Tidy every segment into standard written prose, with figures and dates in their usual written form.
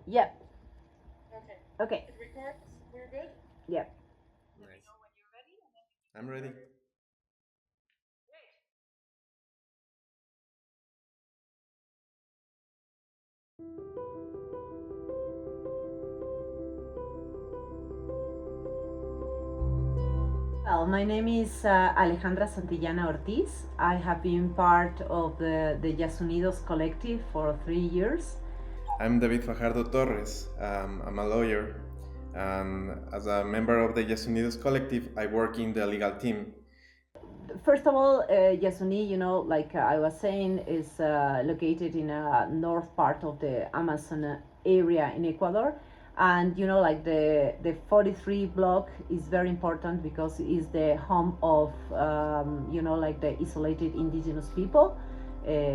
Yep. Okay. Okay. It records. We're good? Yep. Let me Nice. know when you're ready. And then I'm ready. great. Well, my name is Alejandra Santillana Ortiz. I have been part of the YASunidos Collective for 3 years. I'm David Fajardo Torres. I'm a lawyer, and as a member of the Yasunídos Collective, I work in the legal team. First of all, Yasuní, like I was saying, is located in a north part of the Amazon area in Ecuador. And like the 43 block is very important because it is the home of like the isolated indigenous people,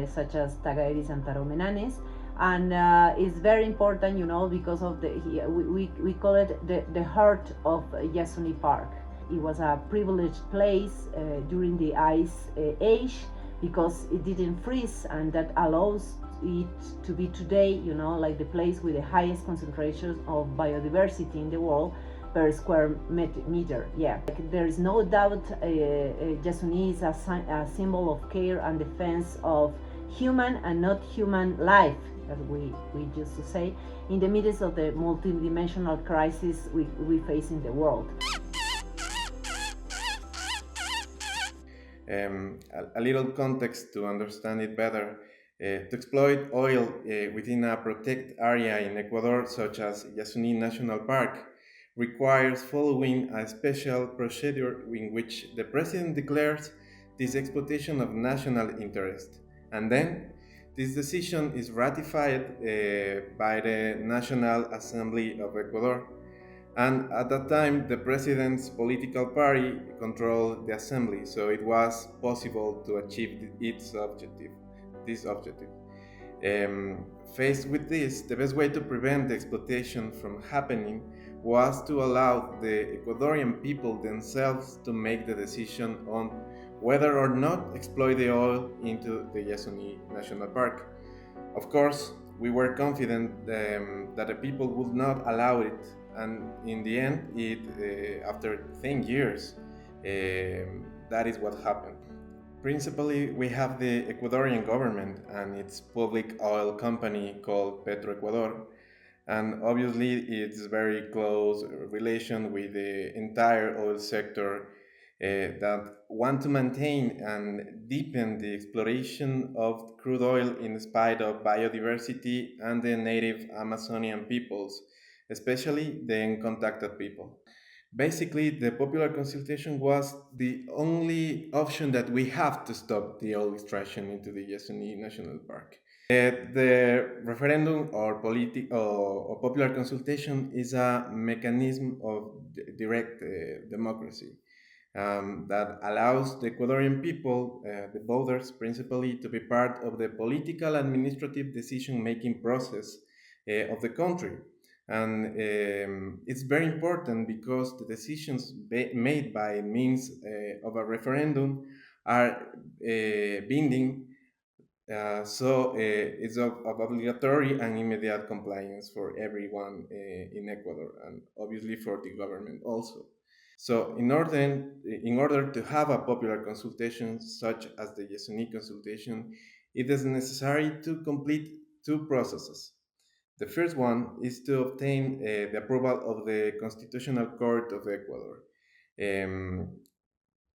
such as Tagaeris and Taromenanes. And it's very important, because of we call it the heart of Yasuní Park. It was a privileged place during the ice age because it didn't freeze, and that allows it to be today, like the place with the highest concentration of biodiversity in the world per square meter. Yeah, like, there is no doubt Yasuní is a symbol of care and defense of human and not human life, as we used to say, in the midst of the multidimensional crisis we face in the world. A little context to understand it better. To exploit oil within a protected area in Ecuador, such as Yasuní National Park, requires following a special procedure in which the president declares this exploitation of national interest, and then this decision is ratified by the National Assembly of Ecuador. And at that time, the president's political party controlled the assembly, so it was possible to achieve its objective, this objective. Um, Faced with this, the best way to prevent the exploitation from happening was to allow the Ecuadorian people themselves to make the decision on whether or not exploit the oil into the Yasuní National Park. Of course, we were confident that the people would not allow it, and in the end, after 10 years, that is what happened. Principally, we have the Ecuadorian government and its public oil company called Petroecuador, and obviously it's very close relation with the entire oil sector that want to maintain and deepen the exploration of crude oil in spite of biodiversity and the native Amazonian peoples, especially the uncontacted people. Basically, the popular consultation was the only option that we have to stop the oil extraction into the Yasuní National Park. The referendum or popular consultation is a mechanism of direct democracy that allows the Ecuadorian people, the voters principally, to be part of the political administrative decision making process of the country. And it's very important because the decisions made by means of a referendum are binding, so it's of obligatory and immediate compliance for everyone in Ecuador and obviously for the government also. So in order to have a popular consultation such as the Yasuní consultation, it is necessary to complete two processes. The first one is to obtain the approval of the Constitutional Court of Ecuador, um,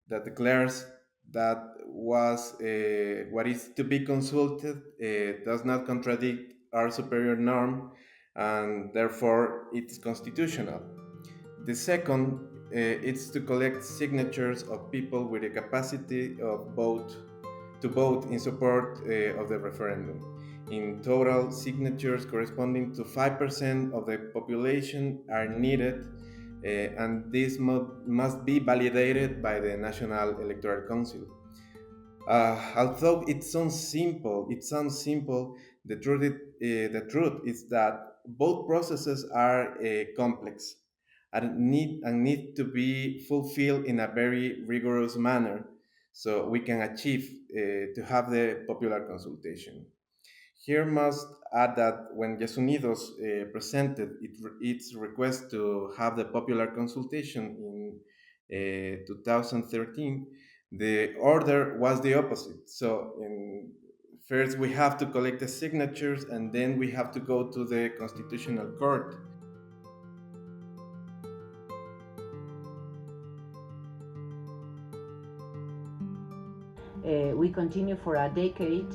that declares that what is to be consulted does not contradict our superior norm, and therefore it's constitutional. The second is to collect signatures of people with the capacity to vote in support of the referendum. In total, signatures corresponding to 5% of the population are needed, and this must be validated by the National Electoral Council. Although it sounds simple. The truth is that both processes are complex and need to be fulfilled in a very rigorous manner, so we can achieve to have the popular consultation. Here must add that when Yasunidos presented its request to have the popular consultation in 2013, the order was the opposite. So first we have to collect the signatures and then we have to go to the Constitutional Court. We continue for a decade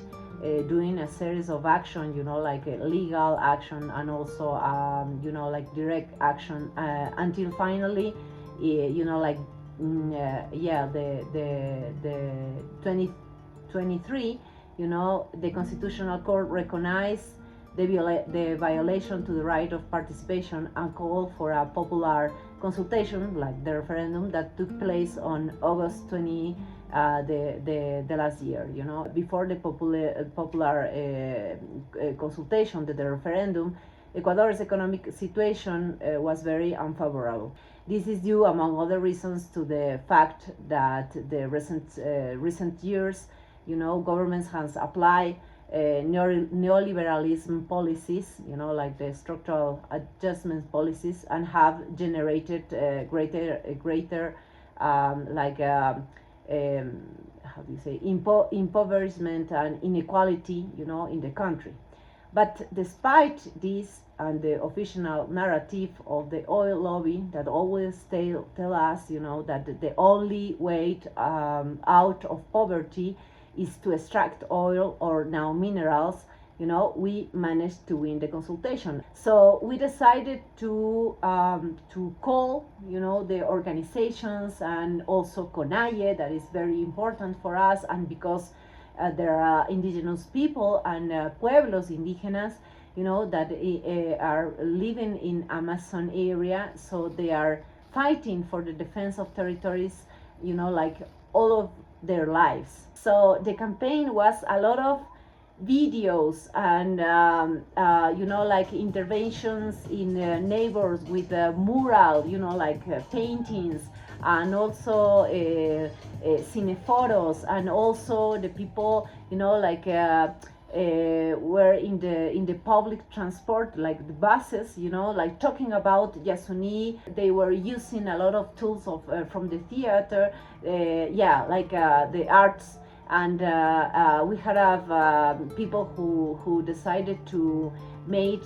doing a series of action, like legal action and also, like direct action until finally, like, the 2023, the Constitutional Court recognized the violation to the right of participation and called for a popular consultation, like the referendum that took place on August 20, the last year. Before the popular consultation, the referendum, Ecuador's economic situation was very unfavorable. This is due, among other reasons, to the fact that the recent years, governments has applied neoliberalism policies, like the structural adjustment policies, and have generated greater how do you say, impoverishment and inequality, in the country. But despite this and the official narrative of the oil lobby that always tell us, that the only way out of poverty is to extract oil or now minerals, we managed to win the consultation. So we decided to call, the organizations and also CONAIE, that is very important for us, and because there are indigenous people and pueblos indigenous, that are living in Amazon area, so they are fighting for the defense of territories, like all of their lives. So the campaign was a lot of videos and like interventions in neighbors with mural, like paintings, and also cinephotos, and also the people, like were in the public transport, like the buses, like talking about Yasuní. They were using a lot of tools of from the theater, like the arts, and we had people who decided to make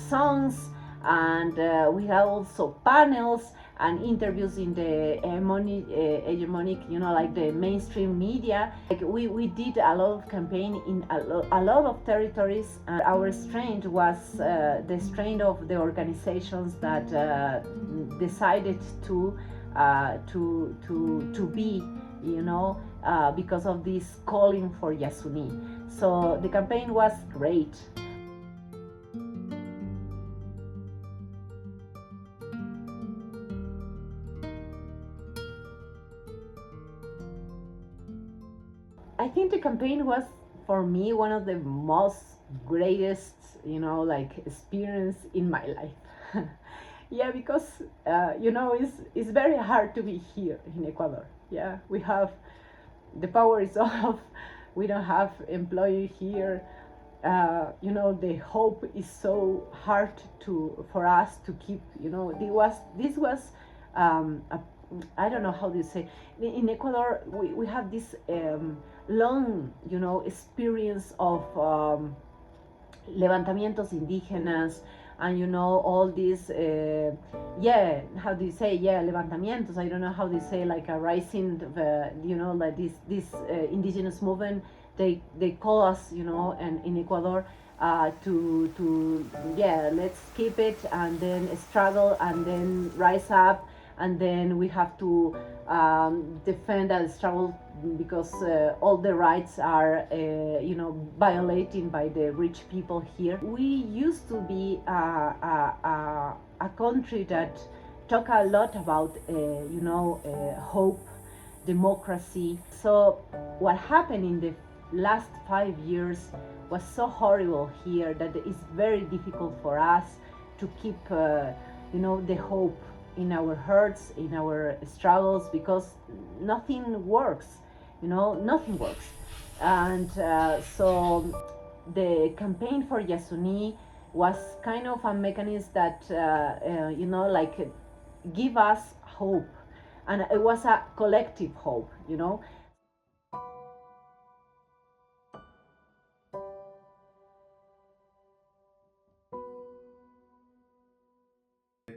songs, and we had also panels and interviews in the hegemonic, like the mainstream media. Like we did a lot of campaign in a lot of territories. Our strength was the strength of the organizations that decided to be, because of this calling for Yasuní. So the campaign was great. I think the campaign was, for me, one of the most greatest, like experience in my life. Yeah, because it's very hard to be here in Ecuador. Yeah, we have the power is off. We don't have employee here. The hope is so hard for us to keep. This was I don't know how to say. In Ecuador, we have this long, experience of levantamientos indígenas, and all these how do you say, levantamientos, I don't know how they say, like a rising, like this indigenous movement, they call us, and in Ecuador, to let's keep it, and then struggle, and then rise up, and then we have to defend and struggle, because all the rights are violated by the rich people here. We used to be a country that talk a lot about hope, democracy. So what happened in the last 5 years was so horrible here that it's very difficult for us to keep the hope in our hearts, in our struggles, because nothing works, nothing works. And so the campaign for Yasuní was kind of a mechanism that like give us hope, and it was a collective hope,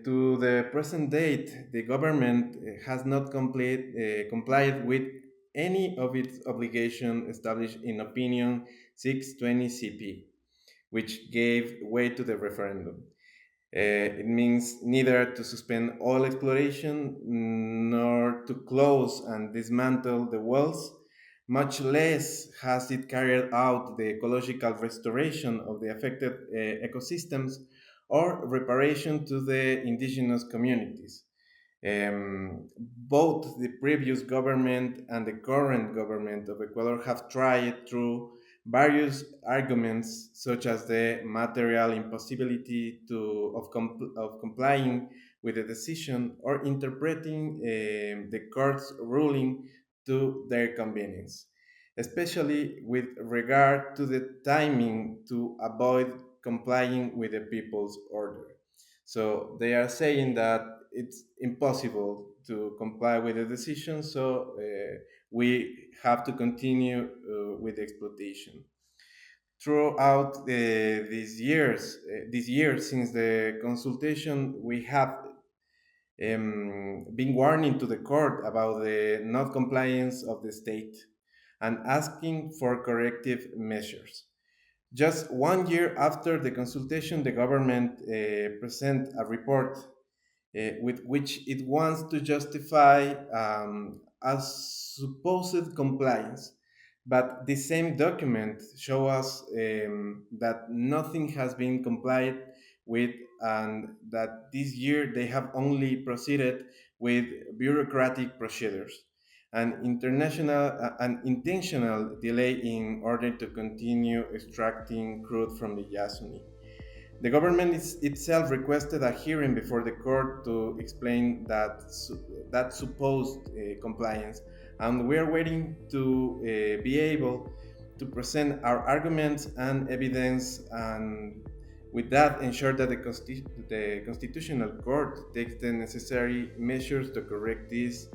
To the present date, the government has not complied with any of its obligations established in Opinion 620 CP, which gave way to the referendum. It means neither to suspend all exploration nor to close and dismantle the wells, much less has it carried out the ecological restoration of the affected ecosystems or reparation to the indigenous communities. Both the previous government and the current government of Ecuador have tried through various arguments, such as the material impossibility of complying with the decision or interpreting the court's ruling to their convenience, especially with regard to the timing to avoid complying with the people's order. So they are saying that it's impossible to comply with the decision, so we have to continue with the exploitation. Throughout this year since the consultation, we have been warning to the court about the non compliance of the state and asking for corrective measures. Just 1 year after the consultation, the government present a report with which it wants to justify a supposed compliance. But the same document show us that nothing has been complied with, and that this year they have only proceeded with bureaucratic procedures and an intentional delay in order to continue extracting crude from the Yasuní. The government itself requested a hearing before the court to explain that supposed compliance, and we are waiting to be able to present our arguments and evidence, and with that ensure that the constitutional court takes the necessary measures to correct this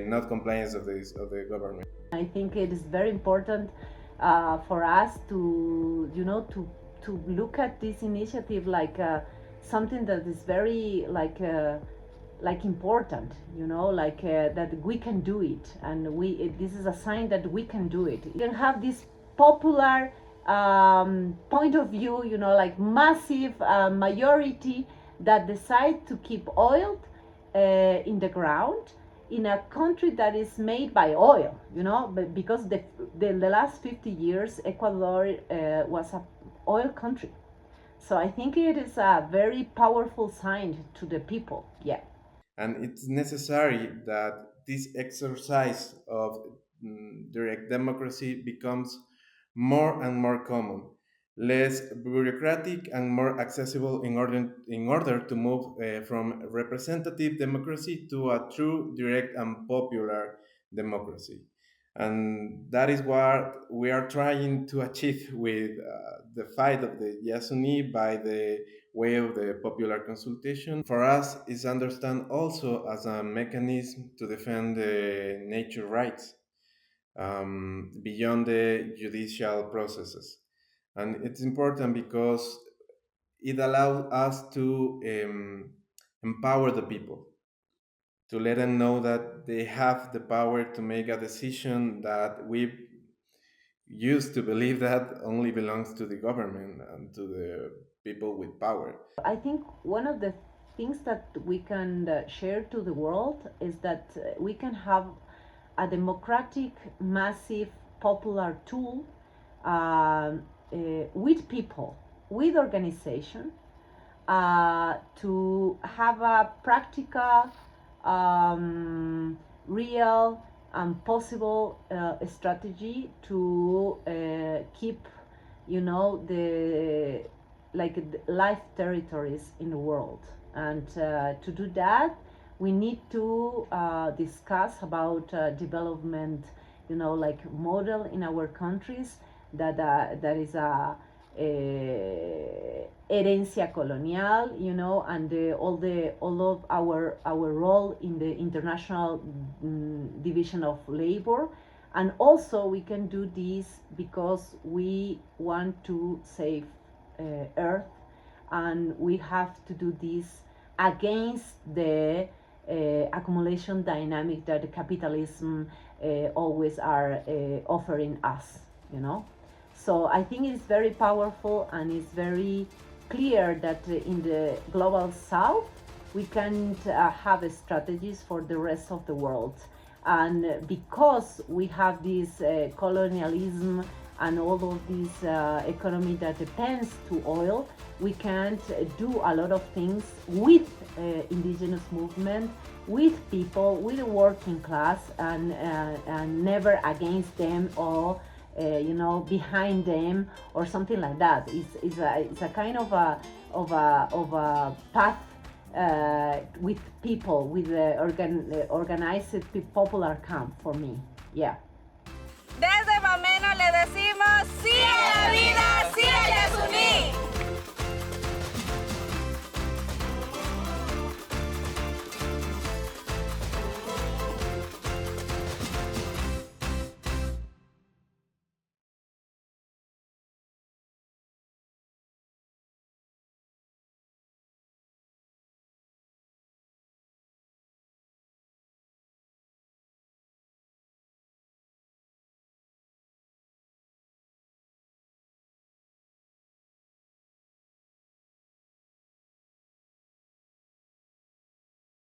not compliance of the government. I think it is very important for us to, to look at this initiative like something that is very like important, that we can do it, and this is a sign that we can do it. You can have this popular point of view, like massive majority that decide to keep oil in the ground in a country that is made by oil, but because the last 50 years Ecuador was an oil country. So I think it is a very powerful sign to the people. Yeah. And it's necessary that this exercise of direct democracy becomes more and more common, less bureaucratic and more accessible in order to move from representative democracy to a true, direct, and popular democracy. And that is what we are trying to achieve with the fight of the Yasuní by the way of the popular consultation. For us, is understand also as a mechanism to defend the nature rights beyond the judicial processes. And it's important because it allows us to empower the people, to let them know that they have the power to make a decision that we used to believe that only belongs to the government and to the people with power. I think one of the things that we can share to the world is that we can have a democratic, massive, popular tool with people, with organization, to have a practical, real, and possible strategy to keep, the life territories in the world. And to do that, we need to discuss about development, like model in our countries, that is a herencia colonial, you know, and all of our role in the international division of labor. And also we can do this because we want to save Earth, and we have to do this against the accumulation dynamic that the capitalism always are offering us, you know. So I think it's very powerful, and it's very clear that in the global south we can have strategies for the rest of the world. And because we have this colonialism and all of this economy that depends to oil, we can't do a lot of things with indigenous movement, with people, with the working class, and never against them or you know, behind them or something like that. It's a kind of a path with people, with the organized popular camp for me. Yeah. Desde Mameno le decimos sí.